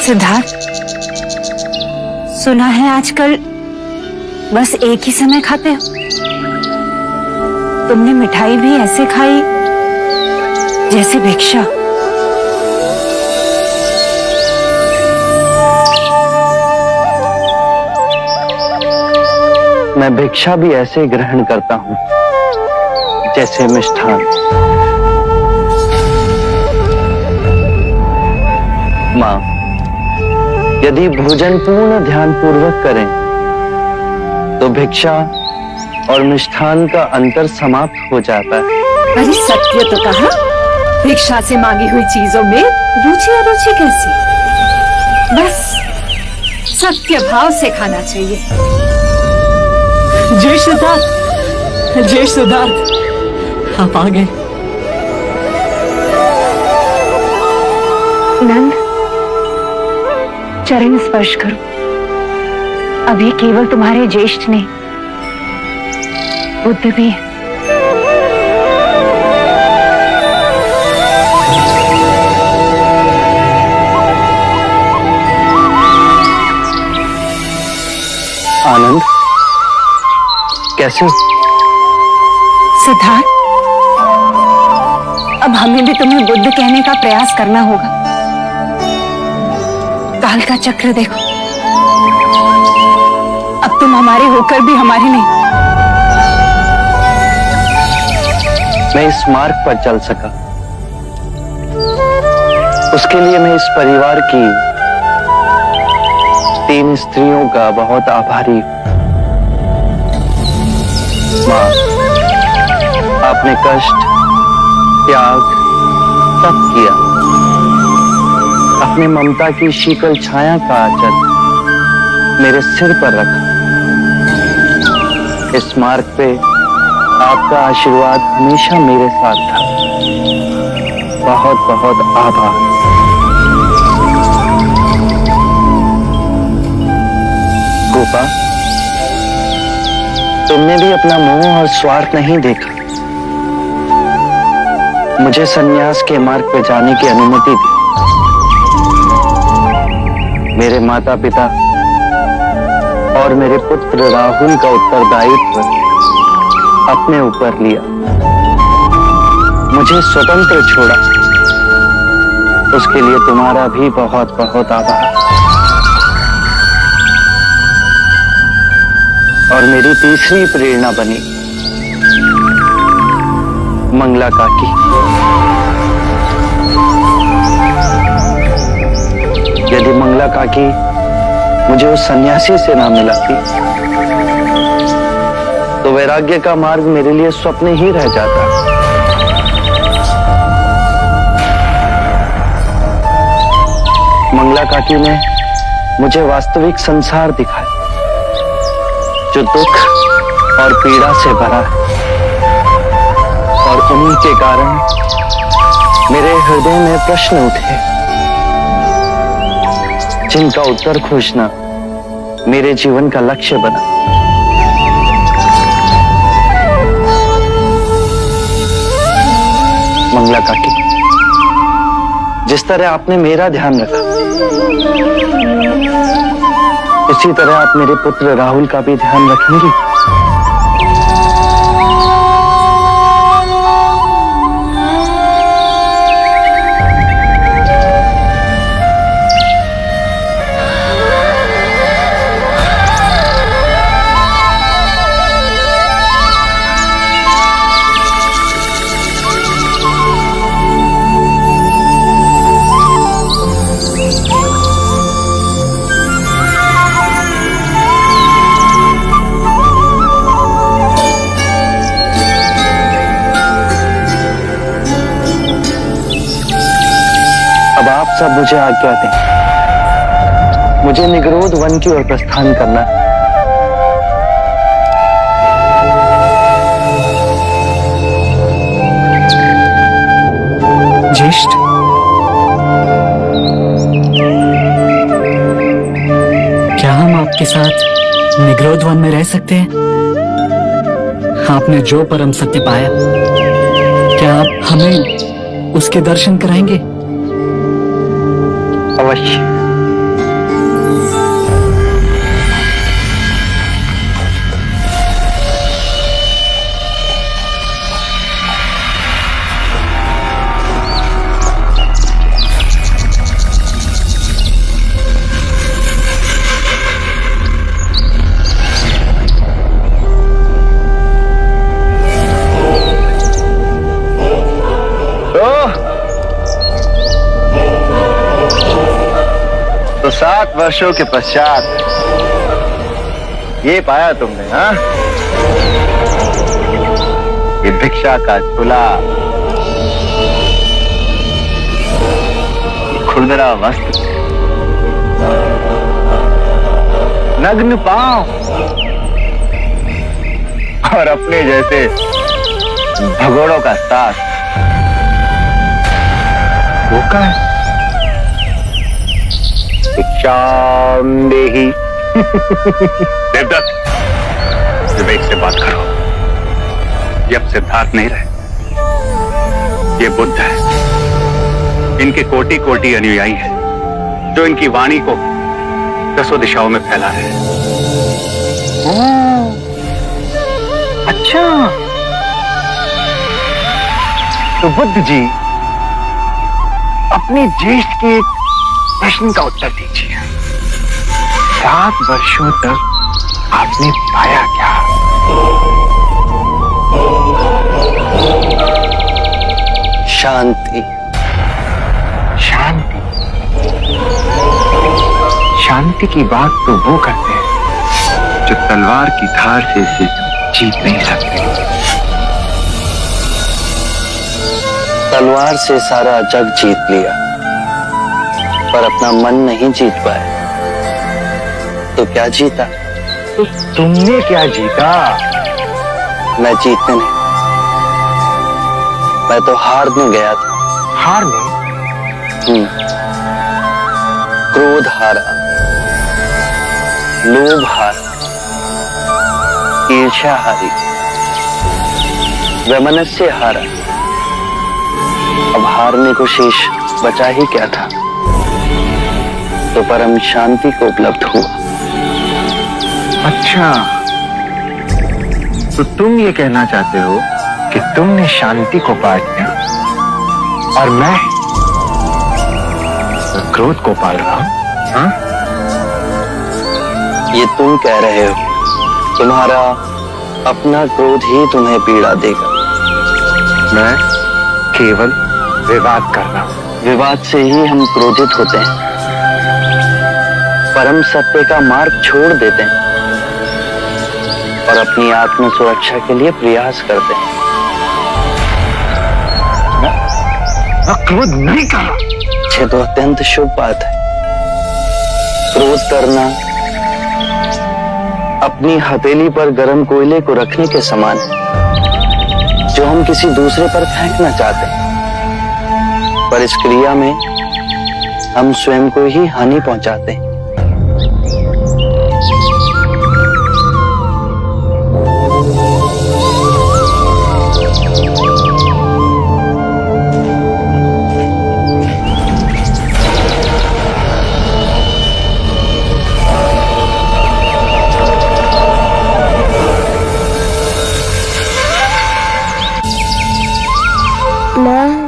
सिद्धार्थ, सुना है आजकल बस एक ही समय खाते हो। तुमने मिठाई भी ऐसे खाई जैसे भिक्षा। मैं भिक्षा भी ऐसे ग्रहण करता हूँ जैसे मिष्ठान। माँ, यदि भोजन पूर्ण ध्यान पूर्वक करें तो भिक्षा और मिष्ठान का अंतर समाप्त हो जाता है। अरे सत्य तो कहा, भिक्षा से मांगी हुई चीजों में रुचि अरुचि कैसी? बस सत्य भाव से खाना चाहिए। जय सिद्धार्थ, जय सिद्धार्थ, आप आ गए। नंद, चरण स्पर्श करो। अब ये केवल तुम्हारे ज्येष्ठ नहीं, बुद्ध भी है। आनंद, कैसे हो? सिद्धार्थ, अब हमें भी तुम्हें बुद्ध कहने का प्रयास करना होगा। काल का चक्र देखो, अब तुम हमारे होकर भी हमारे नहीं। मैं इस मार्ग पर चल सका, उसके लिए मैं इस परिवार की 3 स्त्रियों का बहुत आभारी हूं। माँ, आपने कष्ट, त्याग सब किया। अपने ममता की शीतल छाया का आंचल मेरे सिर पर रखा। इस मार्ग पे आपका आशीर्वाद हमेशा मेरे साथ था। बहुत बहुत आभार। गोपा, तुमने भी अपना मोह और स्वार्थ नहीं देखा। मुझे सन्यास के मार्ग पे जाने की अनुमति दी। मेरे माता पिता और मेरे पुत्र राहुल का उत्तरदायित्व अपने ऊपर लिया, मुझे स्वतंत्र छोड़ा। उसके लिए तुम्हारा भी बहुत बहुत आभार। और मेरी तीसरी प्रेरणा बनी मंगला काकी। यदि मंगला काकी मुझे उस सन्यासी से ना मिलाती तो वैराग्य का मार्ग मेरे लिए स्वप्न ही रह जाता। मंगला काकी ने मुझे वास्तविक संसार दिखाया, जो दुख और पीड़ा से भरा है। और उन्हीं के कारण मेरे हृदय में प्रश्न उठे, जिनका उत्तर खोजना मेरे जीवन का लक्ष्य बना। मंगला काकी, जिस तरह आपने मेरा ध्यान रखा, उसी तरह आप मेरे पुत्र राहुल का भी ध्यान रखेंगी। अब आप सब मुझे आज्ञा दें। मुझे निगरोध वन की ओर प्रस्थान करना है। ज्येष्ठ, क्या हम आपके साथ निगरोध वन में रह सकते हैं? आपने जो परम सत्य पाया, क्या आप हमें उसके दर्शन कराएंगे? अवश्य। तो 7 वर्षों के पश्चात ये पाया तुमने, हाँ? ये भिक्षा का झूला, खुरदरा वस्त्र, नग्न पांव और अपने जैसे भगोड़ों का साथ। वो का है? भिक्षाम देहि। देवदत्त, विवेक से बात करो। ये अब सिद्धार्थ नहीं रहे, ये बुद्ध है। इनके कोटि कोटि अनुयायी है जो इनकी वाणी को दसों दिशाओं में फैला रहे हैं। अच्छा, तो बुद्ध जी अपने ज्येष्ठ के एक प्रश्न का उत्तर दीजिए। 7 वर्षों तक आपने पाया क्या? शांति। शांति? शांति की बात तो वो करते हैं जो तलवार की धार से इसे जीत नहीं सकते। तलवार से सारा जग जीत लिया पर अपना मन नहीं जीत पाए, तो क्या जीता? तो तुमने क्या जीता? मैं जीतने नहीं, मैं तो हारने गया था। हारने? क्रोध हारा, लोभ हारा, ईर्ष्या हारी, वैमनस्य हारा। अब हारने को शेष बचा ही क्या था? तो परम शांति को उपलब्ध हुआ। अच्छा, तो तुम ये कहना चाहते हो कि तुमने शांति को पा लिया और मैं क्रोध को पाल रहा हूं, हाँ? ये तुम कह रहे हो, तुम्हारा अपना क्रोध ही तुम्हें पीड़ा देगा। मैं केवल विवाद कर रहा हूं। विवाद से ही हम क्रोधित होते हैं, परम सत्य का मार्ग छोड़ देते हैं और अपनी आत्म सुरक्षा के लिए प्रयास करते हैं। मैं क्रोध नहीं कहा। ये तो अत्यंत शुभ बात है। क्रोध करना अपनी हथेली पर गर्म कोयले को रखने के समान है जो हम किसी दूसरे पर फेंकना चाहते हैं, पर इस क्रिया में हम स्वयं को ही हानि पहुंचाते हैं।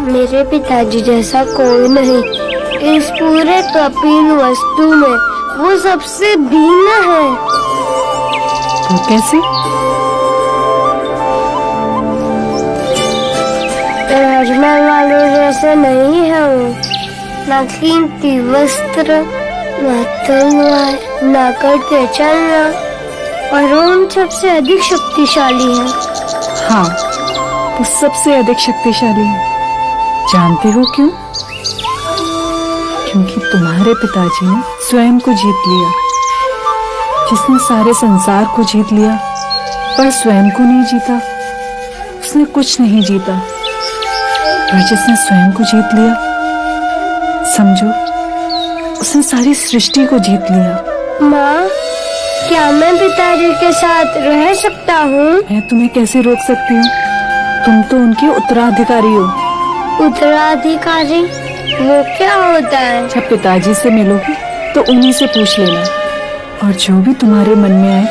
मेरे पिताजी जैसा कोई नहीं। इस पूरे कपिल वस्तु में वो सबसे भिन्न है। तो कैसे? राजमहल वालों जैसे नहीं है वो। ना कीमती वस्त्र, ना तलवार, ना करके चलना, और वो उन सबसे अधिक शक्तिशाली है। हाँ, वो सबसे अधिक शक्तिशाली है। जानते हो क्यों? क्योंकि तुम्हारे पिताजी ने स्वयं को जीत लिया। जिसने सारे संसार को जीत लिया पर स्वयं को नहीं जीता, उसने कुछ नहीं जीता। और जिसने स्वयं को जीत लिया, समझो उसने सारी सृष्टि को जीत लिया। माँ, क्या मैं पिताजी के साथ रह सकता हूँ? मैं तुम्हें कैसे रोक सकती हूँ? तुम तो उनके उत्तराधिकारी हो। उत्तराधिकारी वो क्या होता है? जब पिताजी से मिलोगे तो उन्हीं से पूछ लेना, और जो भी तुम्हारे मन में आए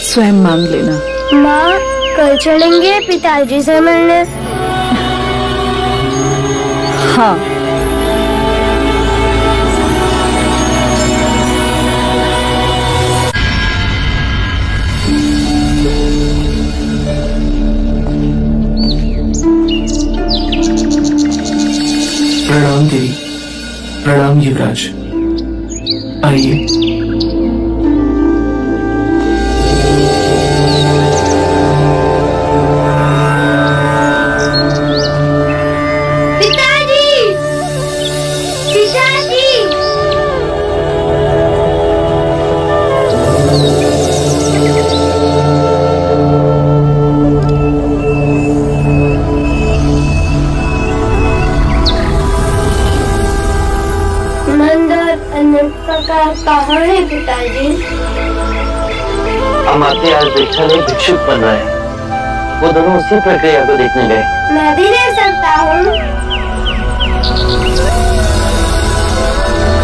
स्वयं मांग लेना। माँ, कल चलेंगे पिताजी से मिलने? हाँ। प्रणाम देवी। प्रणाम युवराज। आइए। पिताजी, पिताजी। नंद और अनंत का कहाँ है पिताजी? अमात्य आज दीक्षा में भिक्षुक बन रहे हैं। वो दोनों उसी प्रक्रिया को देखने गए। मैं भी ले सकता हूँ।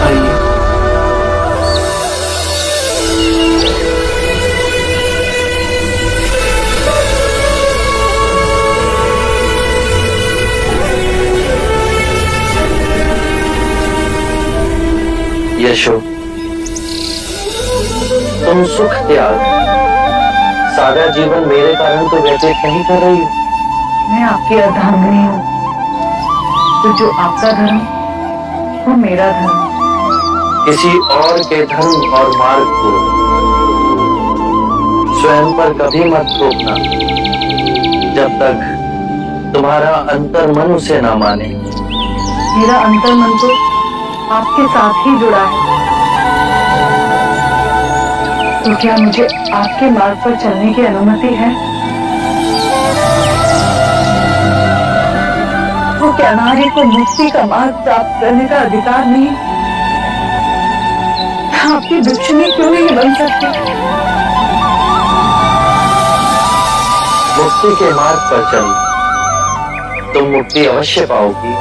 आइए। यशो, तुम सुख त्याग सादा जीवन मेरे कारण तो व्यतीत नहीं कर रही हो। मैं आपकी अर्धांगिनी हूँ, तो जो आपका धर्म वो मेरा धर्म। किसी और के धर्म और मार्ग को स्वयं पर कभी मत थोपना, जब तक तुम्हारा अंतर्मन उसे ना माने। मेरा अंतर्मन तो आपके साथ ही जुड़ा है, तो क्या मुझे आपके मार्ग पर चलने की अनुमति है? वो क्या नारी को मुक्ति का मार्ग प्राप्त करने का अधिकार नहीं? आपकी भिक्षुनी क्यों नहीं बन सकती? मुक्ति के मार्ग पर चल, तुम मुक्ति अवश्य पाओगी,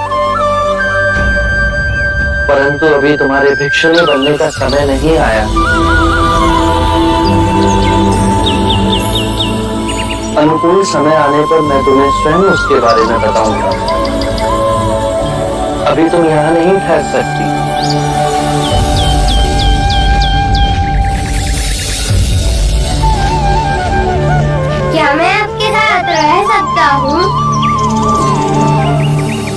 परंतु अभी तुम्हारे भिक्षुनी बनने का समय नहीं आया। अनुकूल समय आने पर मैं तुम्हें स्वयं उसके बारे में बताऊंगा। अभी तुम यहाँ नहीं ठहर सकती। क्या मैं आपके साथ रह सकता हूँ?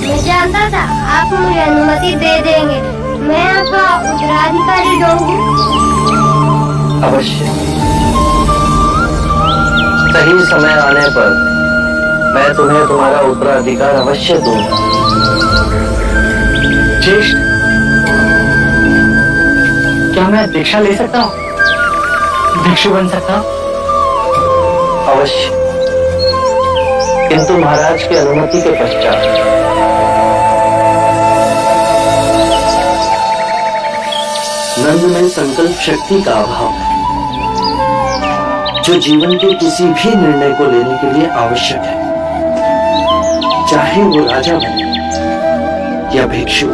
मैं जानता था आप मुझे अनुमति दे देंगे। मैं आपका उत्तराधिकारी होंगी। अवश्य, सही समय आने पर मैं तुम्हें तुम्हारा उत्तराधिकार अवश्य दूंगा। ज्येष्ठ, क्या मैं दीक्षा ले सकता हूँ? भिक्षु बन सकता हूँ? अवश्य, किंतु महाराज की अनुमति के पश्चात। नंद में संकल्प शक्ति का अभाव है, जो जीवन के किसी भी निर्णय को लेने के लिए आवश्यक है, चाहे वो राजा बने या भिक्षु।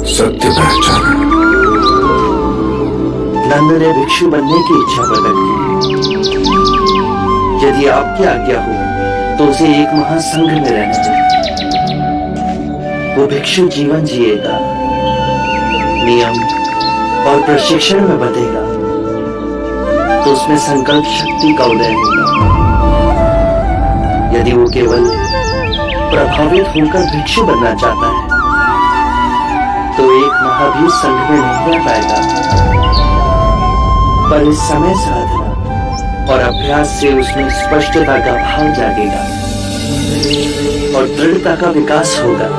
सत्य पहचाना। नंद ने भिक्षु बनने की इच्छा प्रकट की। यदि आपकी आज्ञा हो तो उसे एक महासंघ में रहने दें। वो भिक्षु जीवन जिएगा, नियम और प्रशिक्षण में बंधेगा, तो उसमें संकल्प शक्ति का उदय होगा। यदि वो केवल प्रभावित होकर भिक्षु बनना चाहता है, तो एक माह भी संघ में नहीं रह पाएगा। पर इस समय साधना और अभ्यास से उसमें स्पष्टता का भाव जागेगा और दृढ़ता का विकास होगा।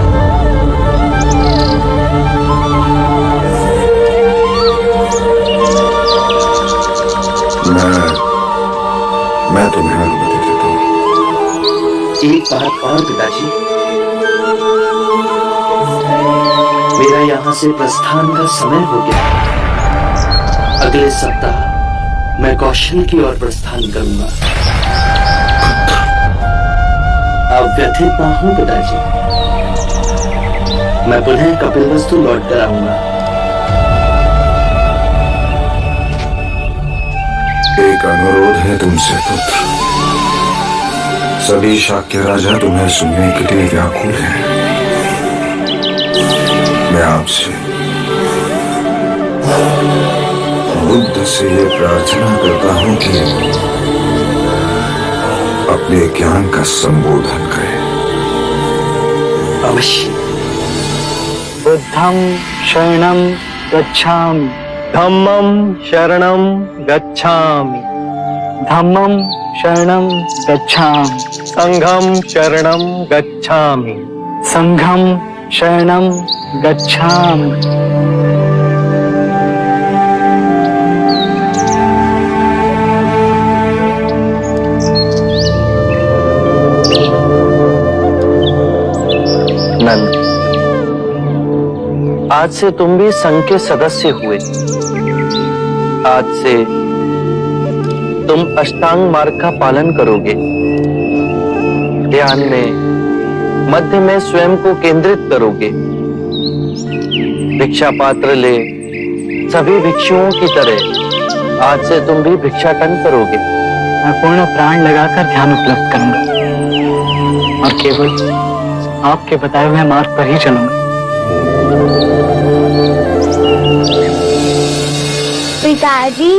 मैं तुम्हें अनुमति देता हूँ। एक बात और पिताजी, मेरा यहाँ से प्रस्थान का समय हो गया। अगले सप्ताह मैं कौशल की ओर प्रस्थान करूंगा। आप व्यथित ना हो पिताजी, मैं पुनः कपिलवस्तु लौट कर आऊंगा। एक अनुरोध है तुमसे पुत्र। सभी शाक्य राजा तुम्हें सुनने के लिए व्याकुल हैं। मैं आपसे बुद्ध से ये प्रार्थना करता हूं कि अपने ज्ञान का संबोधन करें। अवश्य। बुद्धं शरणं गच्छामि धम्मं शरणं गच्छामि धम्मं शरणं गच्छामि संघं शरणं गच्छामि संघं शरणं गच्छामि नंद, आज से तुम भी संघ के सदस्य हुए। आज से तुम अष्टांग मार्ग का पालन करोगे। ध्यान में मध्य में स्वयं को केंद्रित करोगे। भिक्षा पात्र ले सभी भिक्षुओं की तरह आज से तुम भी भिक्षाटन करोगे। मैं पूर्ण प्राण लगाकर ध्यान उपलब्ध करूंगा और केवल आपके बताए हुए मार्ग पर ही चलूंगा। पिताजी,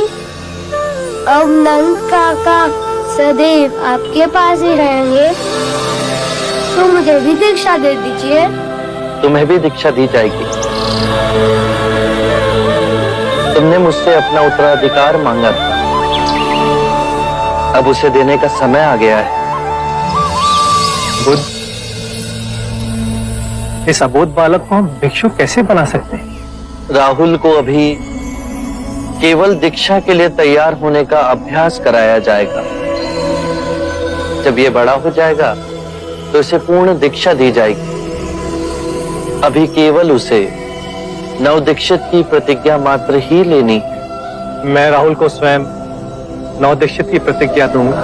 अब नंद काका सदैव आपके पास ही रहेंगे, तो मुझे भी दीक्षा दे दीजिए। तुम्हें भी दीक्षा दी जाएगी। तुमने मुझसे अपना उत्तराधिकार मांगा था, अब उसे देने का समय आ गया है। बुद्ध, इस अबोध बालक को हम भिक्षु कैसे बना सकते हैं? राहुल को अभी केवल दीक्षा के लिए तैयार होने का अभ्यास कराया जाएगा। जब ये बड़ा हो जाएगा तो इसे पूर्ण दीक्षा दी जाएगी। अभी केवल उसे नवदीक्षित की प्रतिज्ञा मात्र ही लेनी। मैं राहुल को स्वयं नवदीक्षित की प्रतिज्ञा दूंगा।